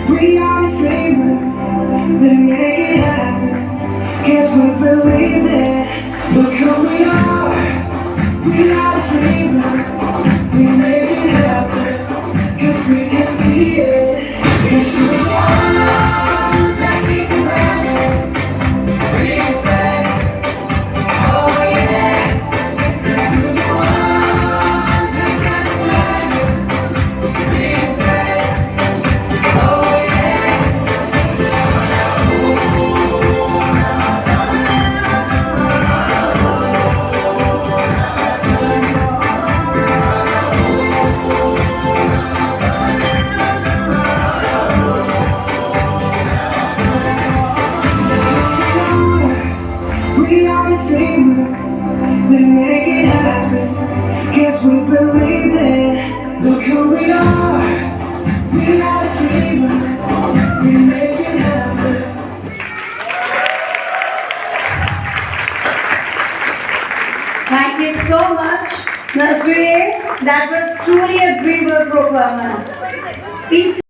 We are the dreamers, we make it happen. Guess we believe it. Look who we are the dreamers, we make it happen. Guess we can see it. It's true. That keep the passion, respect. Oh yeah, it's true. The one that got the passion, respect. Oh yeah. We are the dreamers, we make it happen. Guess we believe it. Look who we are. We are the dreamers, we make it happen. Thank you so much, Nasreen. That was truly a dreamer performance. Peace.